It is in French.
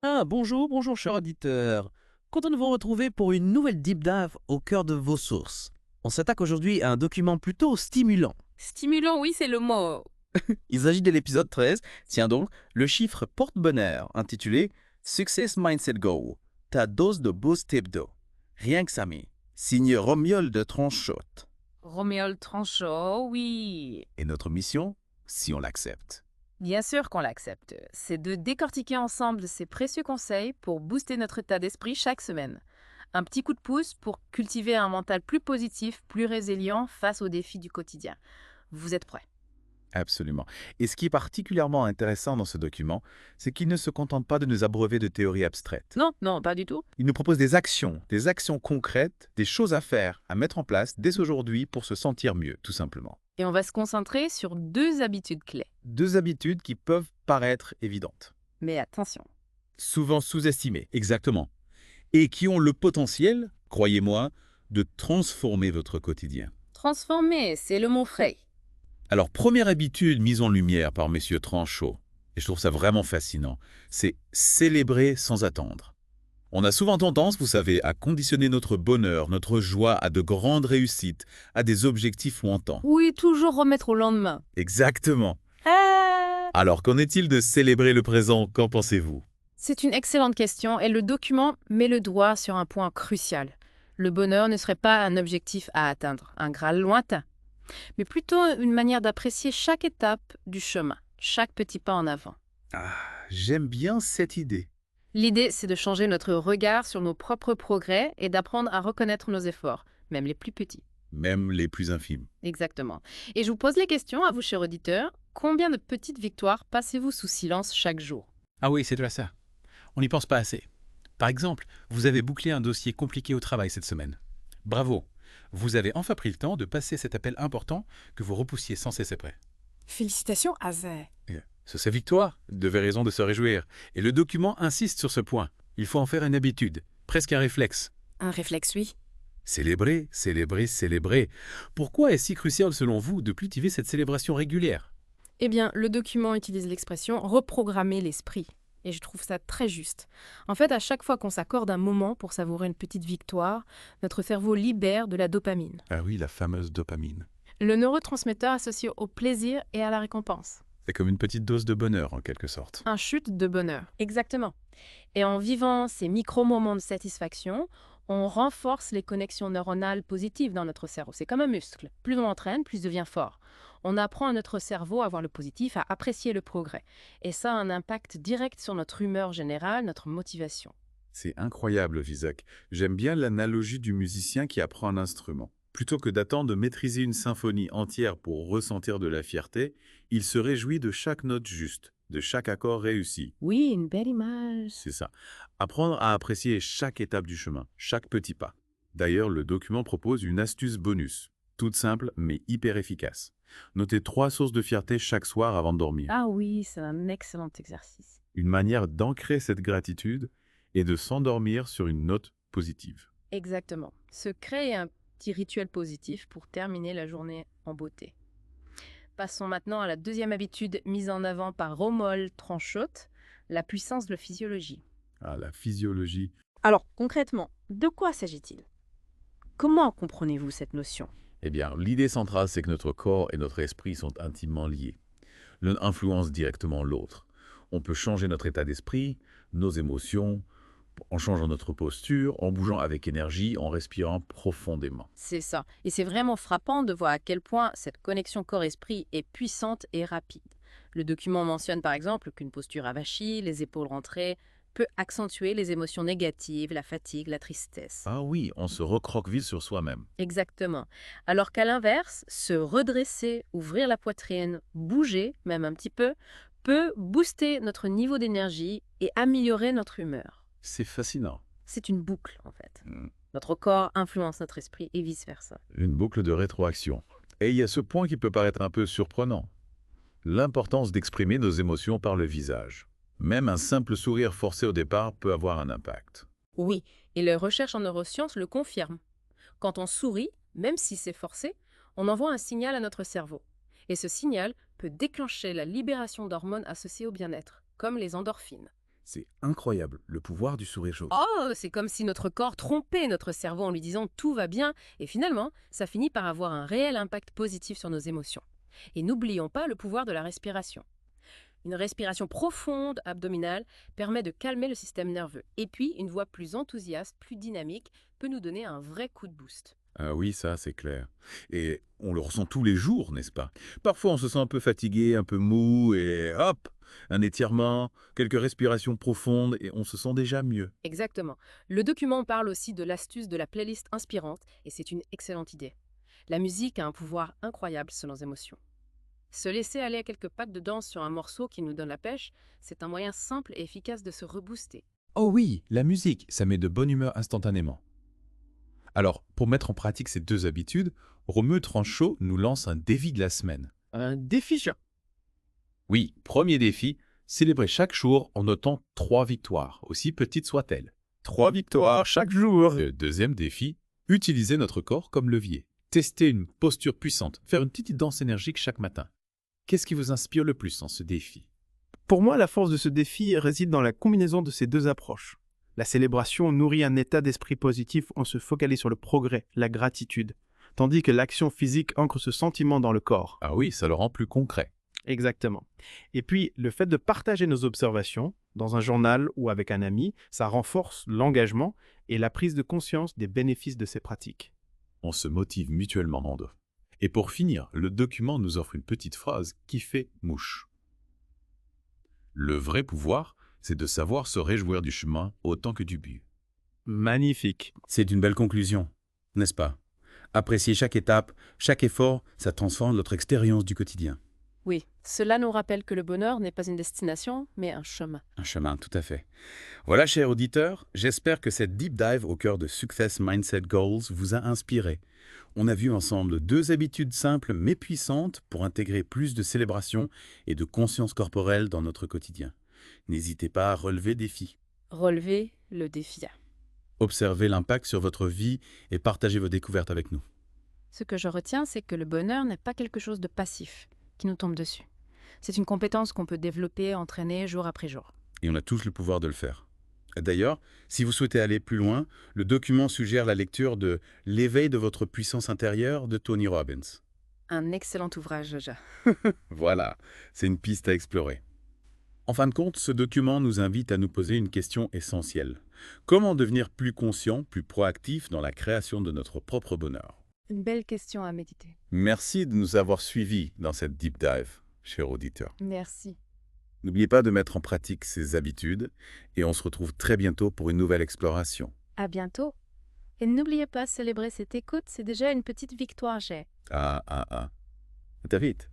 Ah, bonjour, bonjour, cher auditeur. Content de vous retrouver pour une nouvelle deep dive au cœur de vos sources. On s'attaque aujourd'hui à un document plutôt stimulant. Stimulant, oui, c'est le mot. Il s'agit de l'épisode 13, tiens donc, le chiffre porte-bonheur, intitulé Success Mindset Go, ta dose de boost hebdo. Rien que ça, mais signé Romuald de Tranchotte. Roméo Tranchot, oui. Et notre mission, si on l'accepte. Bien sûr qu'on l'accepte. C'est de décortiquer ensemble ces précieux conseils pour booster notre état d'esprit chaque semaine. Un petit coup de pouce pour cultiver un mental plus positif, plus résilient face aux défis du quotidien. Vous êtes prêts? Absolument. Et ce qui est particulièrement intéressant dans ce document, c'est qu'il ne se contente pas de nous abreuver de théories abstraites. Non, non, pas du tout. Il nous propose des actions concrètes, des choses à faire, à mettre en place dès aujourd'hui pour se sentir mieux, tout simplement. Et on va se concentrer sur deux habitudes clés. Deux habitudes qui peuvent paraître évidentes, Mais attention. souvent sous-estimées, exactement, et qui ont le potentiel, croyez-moi, de transformer votre quotidien. Transformer, c'est le mot frais. Alors, première habitude mise en lumière par messieurs Tranchot, et je trouve ça vraiment fascinant, c'est célébrer sans attendre. On a souvent tendance, vous savez, à conditionner notre bonheur, notre joie à de grandes réussites, à des objectifs lointains. Oui, toujours remettre au lendemain. Exactement. Ah. Alors, qu'en est-il de célébrer le présent? Qu'en pensez-vous? C'est une excellente question et le document met le doigt sur un point crucial. Le bonheur ne serait pas un objectif à atteindre, un graal lointain, mais plutôt une manière d'apprécier chaque étape du chemin, chaque petit pas en avant. Ah, j'aime bien cette idée. L'idée, c'est de changer notre regard sur nos propres progrès et d'apprendre à reconnaître nos efforts, même les plus petits. Même les plus infimes. Exactement. Et je vous pose les questions à vous, chers auditeurs. Combien de petites victoires passez-vous sous silence chaque jour? Ah oui, c'est de ça. On n'y pense pas assez. Par exemple, vous avez bouclé un dossier compliqué au travail cette semaine. Bravo. Vous avez enfin pris le temps de passer cet appel important que vous repoussiez sans cesse après. Félicitations, Azé. C'est sa victoire. Vous devez raison de se réjouir. Et le document insiste sur ce point. Il faut en faire une habitude, presque un réflexe. Un réflexe, oui. Célébrer, célébrer, célébrer. Pourquoi est-ce si crucial selon vous de cultiver cette célébration régulière? Eh bien, le document utilise l'expression reprogrammer l'esprit. Et je trouve ça très juste. En fait, à chaque fois qu'on s'accorde un moment pour savourer une petite victoire, notre cerveau libère de la dopamine, Ah oui, la fameuse dopamine. le neurotransmetteur associé au plaisir et à la récompense. C'est comme une petite dose de bonheur en quelque sorte. Un chute de bonheur. Exactement. Et en vivant ces micro-moments de satisfaction, on renforce les connexions neuronales positives dans notre cerveau. C'est comme un muscle. Plus on entraîne, plus il devient fort. On apprend à notre cerveau à voir le positif, à apprécier le progrès. Et ça a un impact direct sur notre humeur générale, notre motivation. C'est incroyable, Visac. J'aime bien l'analogie du musicien qui apprend un instrument. Plutôt que d'attendre de maîtriser une symphonie entière pour ressentir de la fierté, il se réjouit de chaque note juste, de chaque accord réussi. Oui, une belle image. C'est ça. Apprendre à apprécier chaque étape du chemin, chaque petit pas. D'ailleurs, le document propose une astuce bonus, toute simple mais hyper efficace. Notez 3 sources de fierté chaque soir avant de dormir. Ah oui, c'est un excellent exercice. Une manière d'ancrer cette gratitude et de s'endormir sur une note positive. Exactement. Se créer un petit rituel positif pour terminer la journée en beauté. Passons maintenant à la deuxième habitude mise en avant par Romuald Tranchot, la puissance de la physiologie. Ah, la physiologie. Alors, concrètement, de quoi s'agit-il? Comment comprenez-vous cette notion? Eh bien, l'idée centrale, c'est que notre corps et notre esprit sont intimement liés. L'un influence directement l'autre. On peut changer notre état d'esprit, nos émotions, en changeant notre posture, en bougeant avec énergie, en respirant profondément. C'est ça. Et c'est vraiment frappant de voir à quel point cette connexion corps-esprit est puissante et rapide. Le document mentionne par exemple qu'une posture avachie, les épaules rentrées, peut accentuer les émotions négatives, la fatigue, la tristesse. Ah oui, on se recroqueville sur soi-même. Exactement. Alors qu'à l'inverse, se redresser, ouvrir la poitrine, bouger, même un petit peu, peut booster notre niveau d'énergie et améliorer notre humeur. C'est fascinant. C'est une boucle, en fait. Hmm. Notre corps influence notre esprit et vice-versa. Une boucle de rétroaction. Et il y a ce point qui peut paraître un peu surprenant. L'importance d'exprimer nos émotions par le visage. Même un simple sourire forcé au départ peut avoir un impact. Oui, et les recherches en neurosciences le confirment. Quand on sourit, même si c'est forcé, on envoie un signal à notre cerveau. Et ce signal peut déclencher la libération d'hormones associées au bien-être, comme les endorphines. C'est incroyable, le pouvoir du sourire chaud. Oh, c'est comme si notre corps trompait notre cerveau en lui disant tout va bien, et finalement, ça finit par avoir un réel impact positif sur nos émotions. Et n'oublions pas le pouvoir de la respiration. Une respiration profonde, abdominale, permet de calmer le système nerveux. Et puis, une voix plus enthousiaste, plus dynamique, peut nous donner un vrai coup de boost. Ah oui, ça, c'est clair. Et on le ressent tous les jours, n'est-ce pas? Parfois, on se sent un peu fatigué, un peu mou, et hop, un étirement, quelques respirations profondes, et on se sent déjà mieux. Exactement. Le document parle aussi de l'astuce de la playlist inspirante, et c'est une excellente idée. La musique a un pouvoir incroyable sur nos émotions. Se laisser aller à quelques pas de danse sur un morceau qui nous donne la pêche, c'est un moyen simple et efficace de se rebooster. Oh oui, la musique, ça met de bonne humeur instantanément. Alors, pour mettre en pratique ces deux habitudes, Romeu Tranchot nous lance un défi de la semaine. Un défi chien. Oui, premier défi, célébrer chaque jour en notant 3 victoires, aussi petites soient-elles. 3 victoires chaque jour. Le deuxième défi, utiliser notre corps comme levier. Tester une posture puissante, faire une petite danse énergique chaque matin. Qu'est-ce qui vous inspire le plus en ce défi? Pour moi, la force de ce défi réside dans la combinaison de ces deux approches. La célébration nourrit un état d'esprit positif où on se focalise sur le progrès, la gratitude, tandis que l'action physique ancre ce sentiment dans le corps. Ah oui, ça le rend plus concret. Exactement. Et puis, le fait de partager nos observations, dans un journal ou avec un ami, ça renforce l'engagement et la prise de conscience des bénéfices de ces pratiques. On se motive mutuellement en deux. Et pour finir, le document nous offre une petite phrase qui fait mouche. Le vrai pouvoir, c'est de savoir se réjouir du chemin autant que du but. Magnifique. C'est une belle conclusion, n'est-ce pas? Apprécier chaque étape, chaque effort, ça transforme notre expérience du quotidien. Oui, cela nous rappelle que le bonheur n'est pas une destination, mais un chemin. Un chemin, tout à fait. Voilà, chers auditeurs, j'espère que cette deep dive au cœur de Success Mindset Goals vous a inspiré. On a vu ensemble 2 habitudes simples mais puissantes pour intégrer plus de célébration et de conscience corporelle dans notre quotidien. N'hésitez pas à relever des défis. Relever le défi. Observez l'impact sur votre vie et partagez vos découvertes avec nous. Ce que je retiens, c'est que le bonheur n'est pas quelque chose de passif qui nous tombe dessus. C'est une compétence qu'on peut développer, entraîner jour après jour. Et on a tous le pouvoir de le faire. D'ailleurs, si vous souhaitez aller plus loin, le document suggère la lecture de L'éveil de votre puissance intérieure de Tony Robbins. Un excellent ouvrage, Joja. Voilà, c'est une piste à explorer. En fin de compte, ce document nous invite à nous poser une question essentielle. Comment devenir plus conscient, plus proactif dans la création de notre propre bonheur? Une belle question à méditer. Merci de nous avoir suivis dans cette deep dive, chers auditeurs. Merci. N'oubliez pas de mettre en pratique ces habitudes et on se retrouve très bientôt pour une nouvelle exploration. À bientôt. Et n'oubliez pas, célébrer cette écoute, c'est déjà une petite victoire, j'ai. À très vite.